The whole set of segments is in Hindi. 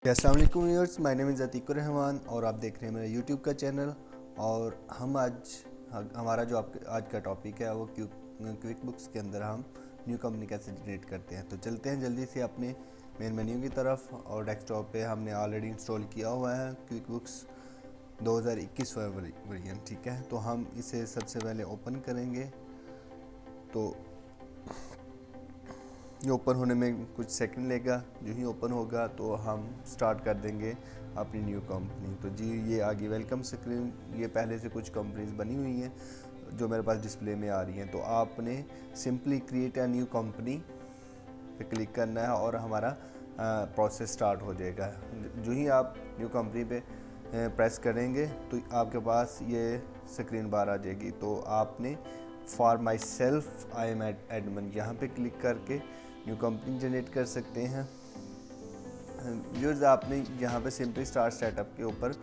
अस्सलाम वालेकुम viewers, my name is Atiqur Rahman और आप देख रहे हैं मेरा यूट्यूब का चैनल। और हम हमारा जो आज का टॉपिक है वो क्विक बुक्स के अंदर हम न्यू कंपनी कैसे जनरेट करते हैं। तो चलते हैं जल्दी से अपने मेन मेन्यू की तरफ। और डेस्कटॉप पे हमने ऑलरेडी इंस्टॉल किया हुआ है क्विक बुक्स 2021 वर्जन, ठीक है। तो हम इसे सबसे पहले ओपन करेंगे। तो ये ओपन होने में कुछ सेकंड लेगा। जो ही ओपन होगा तो हम स्टार्ट कर देंगे अपनी न्यू कंपनी। तो जी ये आगे वेलकम स्क्रीन, ये पहले से कुछ कंपनीज बनी हुई हैं जो मेरे पास डिस्प्ले में आ रही हैं। तो आपने simply create a new company पे क्लिक करना है और हमारा प्रोसेस स्टार्ट हो जाएगा। जो ही आप न्यू कंपनी पे प्रेस करेंगे तो आपके पास ये स्क्रीन बार आ जाएगी। तो आपने for my self I am admin यहाँ पे क्लिक करके न्यू कंपनी जनरेट कर सकते हैं। व्यूअर्स, आपने यहाँ पे सिंपली स्टार्ट सेटअप के ऊपर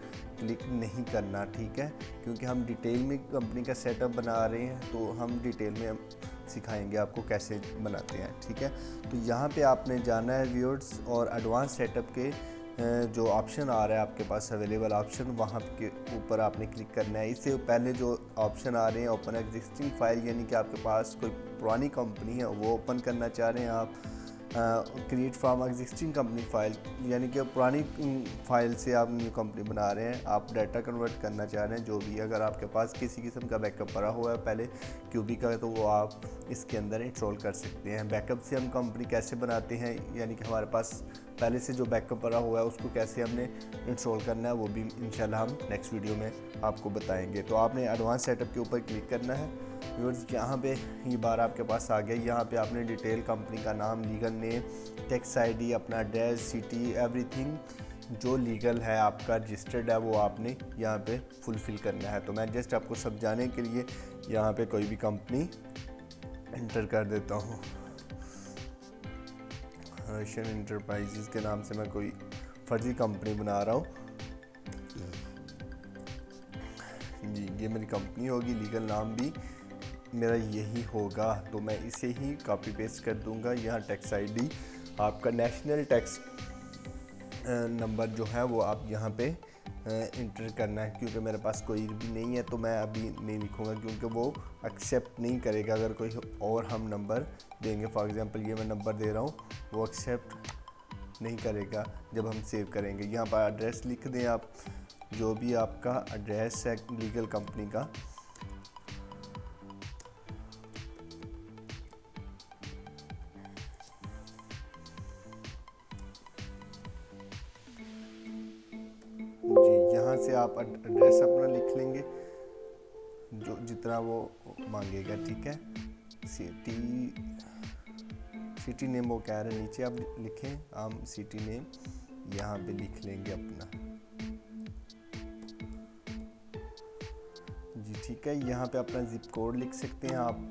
क्लिक नहीं करना, ठीक है, क्योंकि हम डिटेल में कंपनी का सेटअप बना रहे हैं। तो हम डिटेल में सिखाएंगे आपको कैसे बनाते हैं, ठीक है। तो यहाँ पे आपने जाना है व्यूअर्स और एडवांस सेटअप के जो ऑप्शन आ रहा है आपके पास अवेलेबल ऑप्शन, वहाँ के ऊपर आपने क्लिक करना है। इससे पहले जो ऑप्शन आ रहे हैं ओपन एग्जिस्टिंग फाइल, यानी कि आपके पास कोई पुरानी कंपनी है वो ओपन करना चाह रहे हैं आप। Create from existing company file, यानी कि पुरानी फाइल से आप न्यू कंपनी बना रहे हैं, आप डाटा कन्वर्ट करना चाह रहे हैं। जो भी अगर आपके पास किसी किस्म का बैकअप पड़ा हुआ है पहले क्यूबी का, तो वो आप इसके अंदर इंस्टॉल कर सकते हैं। बैकअप से हम कंपनी कैसे बनाते हैं, यानी कि हमारे पास पहले से जो बैकअप पड़ा हुआ है उसको कैसे हमने इंस्टॉल करना है, वो भी इंशाल्लाह हम नेक्स्ट वीडियो में आपको बताएंगे। तो आपने एडवांस सेटअप के ऊपर क्लिक करना है। व्यूअर्स, यहाँ पे ये बार आपके पास आ गया। यहाँ पे आपने डिटेल, कंपनी का नाम, लीगल नेम, टैक्स आईडी, अपना एड्रेस, सिटी, एवरीथिंग जो लीगल है आपका रजिस्टर्ड है वो आपने यहाँ पे फुलफ़िल करना है। तो मैं जस्ट आपको समझाने के लिए यहाँ पे कोई भी कंपनी एंटर कर देता हूँ। रशियन इंटरप्राइजेज़ के नाम से मैं कोई फर्जी कंपनी बना रहा हूँ जी। ये मेरी कंपनी होगी, लीगल नाम भी मेरा यही होगा। तो मैं इसे ही कॉपी पेस्ट कर दूंगा। यहाँ टैक्स आईडी, आपका नेशनल टैक्स नंबर जो है वो आप यहाँ पे इंटर करना है। क्योंकि मेरे पास कोई भी नहीं है तो मैं अभी नहीं लिखूँगा, क्योंकि वो एक्सेप्ट नहीं करेगा अगर कोई और हम नंबर देंगे। फॉर एग्जांपल ये मैं नंबर दे रहा हूँ, वो एक्सेप्ट नहीं करेगा जब हम सेव करेंगे। यहाँ पर एड्रेस लिख दें आप, जो भी आपका एड्रेस है लीगल कंपनी का। जी, यहाँ से आप एड्रेस अपना लिख लेंगे जो जितना वो मांगेगा, ठीक है। सिटी नेम वो कह रहे हैं, नीचे आप लिखें, हम सिटी नेम यहाँ पे लिख लेंगे अपना जी, ठीक है। यहाँ पे अपना जिप कोड लिख सकते हैं आप।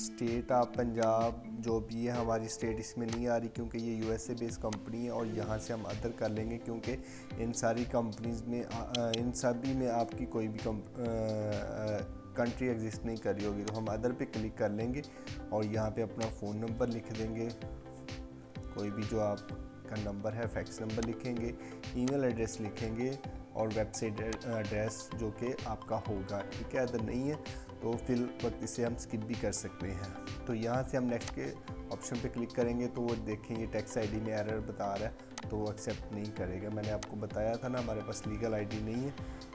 स्टेट आप पंजाब, जो भी है, हमारी स्टेट इसमें नहीं आ रही क्योंकि ये यूएसए बेस्ड कंपनी है। और यहाँ से हम अदर कर लेंगे क्योंकि इन सारी कंपनीज में इन सभी में आपकी कोई भी कंट्री एग्जिस्ट नहीं कर रही होगी। तो हम अदर पे क्लिक कर लेंगे और यहाँ पे अपना फ़ोन नंबर लिख देंगे, कोई भी जो आपका नंबर है, फैक्स नंबर लिखेंगे, ईमेल एड्रेस लिखेंगे और वेबसाइट एड्रेस जो कि आपका होगा, ठीक है। अदर नहीं है तो फिर वक्त इसे हम स्किप भी कर सकते हैं। तो यहाँ से हम नेक्स्ट के ऑप्शन पे क्लिक करेंगे तो वो देखेंगे टैक्स आईडी में एरर बता रहा है, तो वो एक्सेप्ट नहीं करेगा। मैंने आपको बताया था ना, हमारे पास लीगल आईडी नहीं है।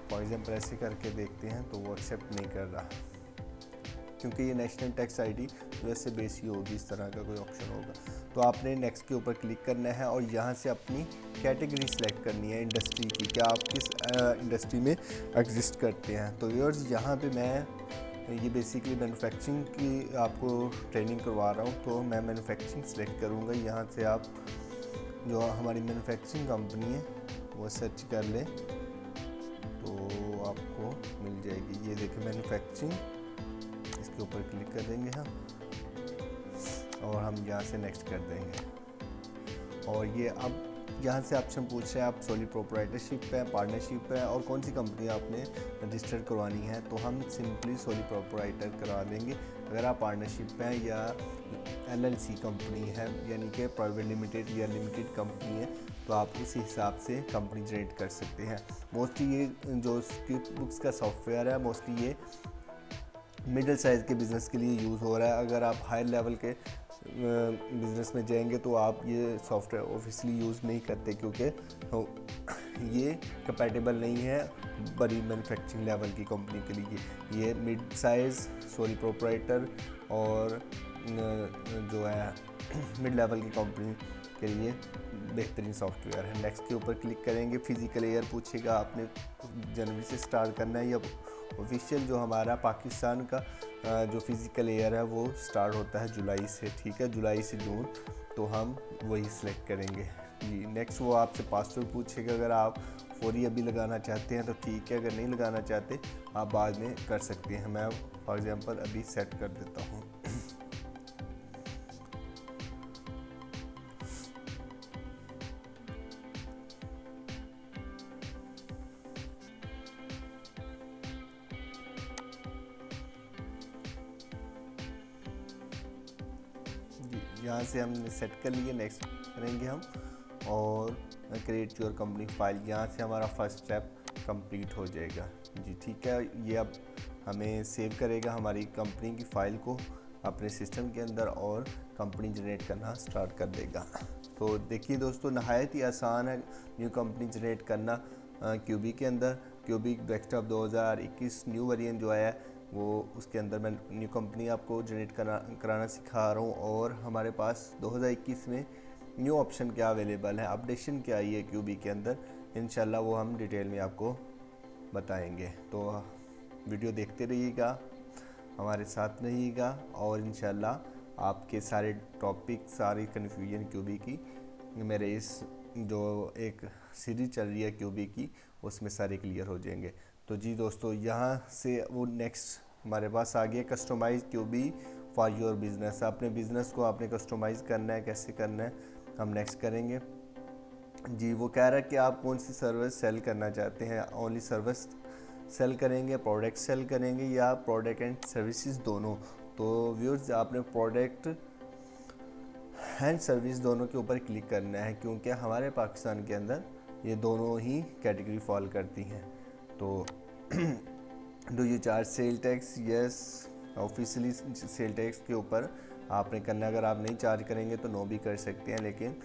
फॉर एग्जाम्पल ऐसे करके देखते हैं तो वो एक्सेप्ट नहीं कर रहा, क्योंकि ये नेशनल टैक्स आईडी वैसे बेस ही होगी, इस तरह का कोई ऑप्शन होगा। तो आपने नेक्स्ट के ऊपर क्लिक करना है और यहाँ से अपनी कैटेगरी सेलेक्ट करनी है इंडस्ट्री की, क्या आप किस इंडस्ट्री में एग्जिस्ट करते हैं। तो व्यूअर्स, यहाँ पे मैं ये बेसिकली मैन्युफैक्चरिंग की आपको ट्रेनिंग करवा रहा हूँ, तो मैं मैन्युफैक्चरिंग सेलेक्ट करूँगा। यहाँ से आप जो हमारी मैन्युफैक्चरिंग कंपनी है वो सर्च कर लें तो आपको मिल जाएगी। ये देखिए मैन्युफैक्चरिंग, इसके ऊपर क्लिक कर देंगे हम और हम यहाँ से नेक्स्ट कर देंगे। और ये अब यहाँ से ऑप्शन पूछ रहे हैं आप सोली प्रोप्राइटरशिप पे, पार्टनरशिप पे और कौन सी कंपनी आपने रजिस्टर करवानी है, तो हम सिंपली सोली प्रोप्राइटर करवा देंगे। अगर आप पार्टनरशिप पे हैं या LLC कंपनी है यानी कि प्राइवेट लिमिटेड या लिमिटेड कंपनी है, तो आप उस हिसाब से कंपनी जनरेट कर सकते हैं। मोस्टली ये जो स्क्रिप्ट बुक्स का सॉफ्टवेयर है मोस्टली ये मिडिल साइज़ के बिज़नेस के लिए यूज़ हो रहा है। अगर आप हाई लेवल के बिज़नेस में जाएंगे तो आप ये सॉफ्टवेयर ऑफिशियली यूज़ नहीं करते, क्योंकि ये कंपैटिबल नहीं है बड़ी मैन्युफैक्चरिंग लेवल की कंपनी के लिए। ये मिड साइज़ सोली प्रोप्राइटर और जो है मिड लेवल की कंपनी के लिए बेहतरीन सॉफ्टवेयर है। नेक्स्ट के ऊपर क्लिक करेंगे। फिज़िकल ईयर पूछेगा आपने जनवरी से स्टार्ट करना है या ऑफिशियल जो हमारा पाकिस्तान का जो फिज़िकल ईयर है वो स्टार्ट होता है जुलाई से, ठीक है, जुलाई से जून, तो हम वही सिलेक्ट करेंगे जी। नेक्स्ट वो आपसे पासवर्ड पूछेगा। अगर आप फौरी अभी लगाना चाहते हैं तो ठीक है, अगर नहीं लगाना चाहते आप बाद में कर सकते हैं। मैं फॉर एग्जांपल अभी सेट कर देता हूँ। यहाँ से हमने सेट कर लिए। नेक्स्ट करेंगे हम और क्रिएट योर कंपनी फाइल। यहाँ से हमारा फर्स्ट स्टेप कंप्लीट हो जाएगा जी, ठीक है। ये अब हमें सेव करेगा हमारी कंपनी की फ़ाइल को अपने सिस्टम के अंदर और कंपनी जनरेट करना स्टार्ट कर देगा। तो देखिए दोस्तों, नहायत ही आसान है न्यू कंपनी जनरेट करना क्यूबी के अंदर। क्यूबी डेस्कटॉप 2021 न्यू वेरिएंट जो आया है वो उसके अंदर मैं न्यू कंपनी आपको जनरेट कराना सिखा रहा हूँ। और हमारे पास 2021 में न्यू ऑप्शन क्या अवेलेबल है, अपडेशन क्या आई है क्यूबी के अंदर, इंशाल्लाह वो हम डिटेल में आपको बताएंगे। तो वीडियो देखते रहिएगा, हमारे साथ रहिएगा और इंशाल्लाह आपके सारे टॉपिक, सारी कन्फ्यूजन क्यूबी की मेरे इस जो एक सीरीज चल रही है क्यूबी की उसमें सारे क्लियर हो जाएंगे। तो जी दोस्तों, यहाँ से वो नेक्स्ट हमारे पास आ गया customize QB for your business. अपने बिज़नेस को आपने कस्टमाइज़ करना है, कैसे करना है हम नेक्स्ट करेंगे जी। वो कह रहा है कि आप कौन सी सर्विस सेल करना चाहते हैं, ओनली सर्विस सेल करेंगे, प्रोडक्ट सेल करेंगे या प्रोडक्ट एंड सर्विसेज दोनों। तो व्यूअर्स, आपने प्रोडक्ट एंड सर्विस दोनों के ऊपर क्लिक करना है, क्योंकि हमारे पाकिस्तान के अंदर ये दोनों ही कैटेगरी फॉल करती हैं। तो do you charge sale tax? Yes, officially sale tax के ऊपर आपने करना। अगर आप नहीं चार्ज करेंगे तो नो भी कर सकते हैं, लेकिन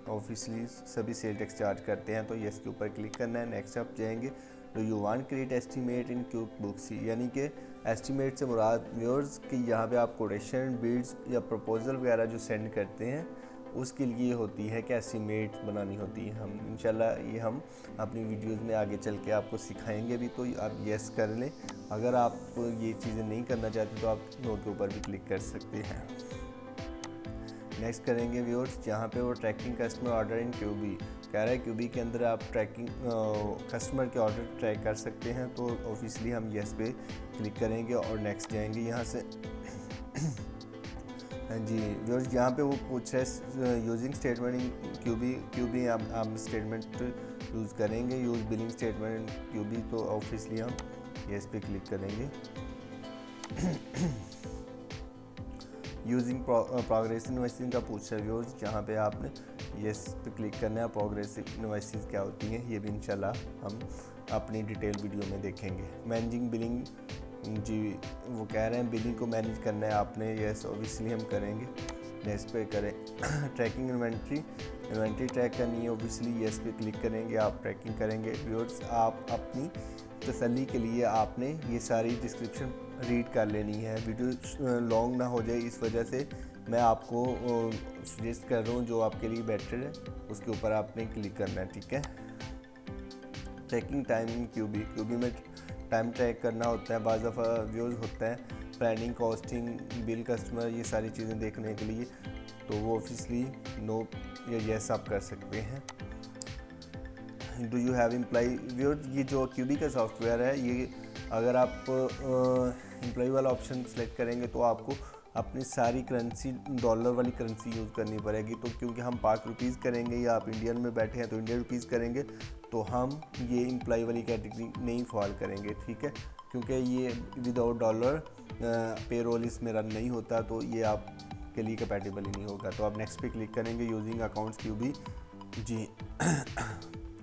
ऑफिशियली सभी सेल टैक्स चार्ज करते हैं, तो यस के ऊपर क्लिक करना है। नेक्स्ट आप जाएंगे। Do you want create estimate in cube books? यानी कि एस्टीमेट से मुराद व्यूअर्स कि यहाँ पे आप कोटेशन, बिड्स या प्रपोजल वगैरह जो सेंड करते हैं उसके लिए होती है कि एस्टीमेट बनानी होती है। हम इंशाल्लाह ये हम अपनी वीडियोस में आगे चल के आपको सिखाएंगे भी, तो आप यस कर लें। अगर आप ये चीज़ें नहीं करना चाहते तो आप नो के ऊपर भी क्लिक कर सकते हैं। नेक्स्ट करेंगे व्यूअर्स, जहाँ पे वो tracking customer order in QB कह रहा है। क्यूबी के अंदर आप ट्रैकिंग कस्टमर के ऑर्डर ट्रैक कर सकते हैं, तो ऑफिशियली हम यस पे क्लिक करेंगे और नेक्स्ट जाएंगे यहाँ से। हाँ जी व्यूअर्स, यहाँ पे वो पूछ रहे हैं यूजिंग स्टेटमेंट इन क्यूबी हम स्टेटमेंट यूज़ करेंगे, यूज़ बिलिंग स्टेटमेंट क्यूबी, तो ऑफिशियली हम यस पे क्लिक करेंगे। यूजिंग प्रोग्रेस इन्वेस्टिंग का पूछ रहा है व्यूअर्स, जहाँ पे आपने यस पे क्लिक करना है। प्रोग्रेस इन्वेस्टिंग क्या होती हैं ये भी इंशाल्लाह हम अपनी डिटेल वीडियो में देखेंगे। मैनेजिंग बिलिंग जी, वो कह रहे हैं बिलिंग को मैनेज करना है आपने, यस ऑब्वियसली हम करेंगे, यस पे करें। ट्रैकिंग इन्वेंट्री ट्रैक करनी है, ऑब्वियसली यस पे क्लिक करेंगे, आप ट्रैकिंग करेंगे। व्यूअर्स, आप अपनी तसल्ली के लिए आपने ये सारी डिस्क्रिप्शन रीड कर लेनी है, वीडियो लॉन्ग ना हो जाए, इस वजह से मैं आपको सजेस्ट कर रहा हूँ जो आपके लिए बेटर है उसके ऊपर आपने क्लिक करना है, ठीक है। ट्रैकिंग टाइमिंग क्यूबी में टाइम ट्रैक करना होता है, बाज़ दफ़ा व्यूज़ होता है प्लानिंग, कॉस्टिंग, बिल, कस्टमर, ये सारी चीज़ें देखने के लिए, तो वो ऑफिसली नो या यस आप कर सकते हैं। Do you have employ? Viewers, ये जो क्यूबी का सॉफ्टवेयर है, ये अगर आप एम्प्लॉय वाला ऑप्शन सेलेक्ट करेंगे तो आपको अपनी सारी करेंसी डॉलर वाली करेंसी यूज़ करनी पड़ेगी। तो क्योंकि हम पाक रुपीज़ करेंगे या आप इंडियन में बैठे हैं तो इंडियन रुपीज़ करेंगे, तो हम ये एम्प्लॉय वाली कैटेगरी नहीं फॉल करेंगे, ठीक है। क्योंकि ये विदाउट डॉलर पेरोल इसमें रन नहीं होता, तो ये आपके लिए कंपैटिबल ही नहीं होगा। तो आप नेक्स्ट पे क्लिक करेंगे, यूजिंग अकाउंट्स क्यूबी जी।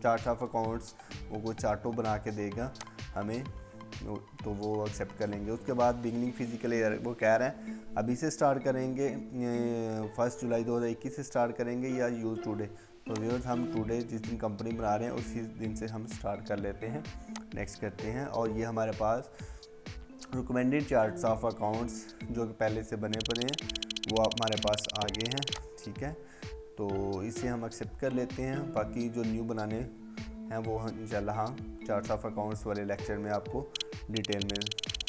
चार्ट ऑफ अकाउंट्स वो कोई चार्टो बना के देगा हमें, तो वो एक्सेप्ट कर लेंगे। उसके बाद बिगनिंग फिजिकल ईयर वो कह रहे हैं अभी से स्टार्ट करेंगे, 1 जुलाई 2021 से स्टार्ट करेंगे या यूज़ टुडे। तो व्यूअर्स हम टुडे जिस दिन कंपनी बना रहे हैं उसी दिन से हम स्टार्ट कर लेते हैं, नेक्स्ट करते हैं। और ये हमारे पास रिकमेंडेड चार्ट्स ऑफ अकाउंट्स जो कि पहले से बने पड़े हैं वो हमारे पास आ गए हैं, ठीक है। तो इसे हम एक्सेप्ट कर लेते हैं। बाकी जो न्यू बनाने हैं वो इंशाल्लाह हाँ चार्ट्स ऑफ अकाउंट्स वाले लेक्चर में आपको डिटेल में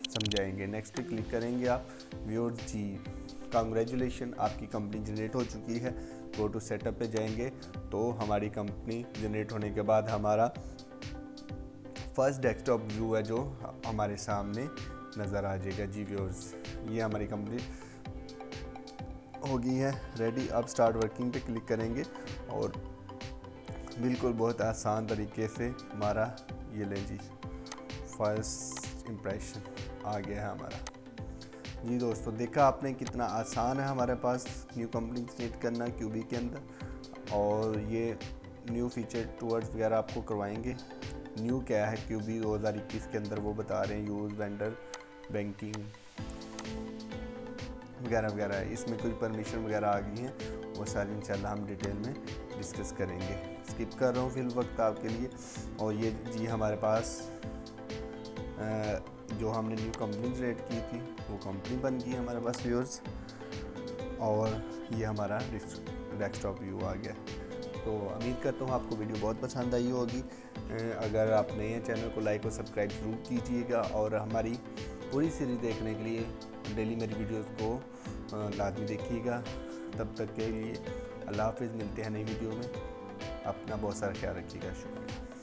समझाएंगे। नेक्स्ट पे क्लिक करेंगे आप। व्यूअर्स जी कांग्रेचुलेशन, आपकी कंपनी जनरेट हो चुकी है। गो टू सेटअप पे जाएंगे तो हमारी कंपनी जनरेट होने के बाद हमारा फर्स्ट डेस्कटॉप व्यू है जो हमारे सामने नज़र आ जाएगा। जी व्यूअर्स ये हमारी कंपनी हो गई है रेडी। अब स्टार्ट वर्किंग पे क्लिक करेंगे और बिल्कुल बहुत आसान तरीके से हमारा ये ले जी फर्स्ट इम्प्रेशन आ गया है हमारा। जी दोस्तों देखा आपने कितना आसान है हमारे पास न्यू कंपनी क्रिएट करना क्यूबी के अंदर। और ये न्यू फीचर टूवर्ड्स वगैरह आपको करवाएंगे। न्यू क्या है क्यूबी 2021 के अंदर वो बता रहे हैं, यूज़ वेंडर बैंकिंग वगैरह वगैरह, इसमें कोई परमिशन वगैरह आ गई हैं वो सारी इंशाल्लाह हम डिटेल में डिस्कस करेंगे। स्किप कर रहा हूँ फिल वक्त आपके लिए। और ये जी हमारे पास जो हमने न्यू कंपनी जनरेट की थी वो कंपनी बन गई हमारे पास व्यूअर्स। और ये हमारा डेस्कटॉप व्यू आ गया। तो उम्मीद करता हूँ आपको वीडियो बहुत पसंद आई होगी। अगर आप नए हैं चैनल को लाइक और सब्सक्राइब ज़रूर कीजिएगा। और हमारी पूरी सीरीज़ देखने के लिए डेली मेरी वीडियोस को लाजमी देखिएगा। तब तक के लिए अल्लाह हाफिज़, मिलते हैं नई वीडियो में। अपना बहुत सारा ख्याल रखिएगा। शुक्रिया।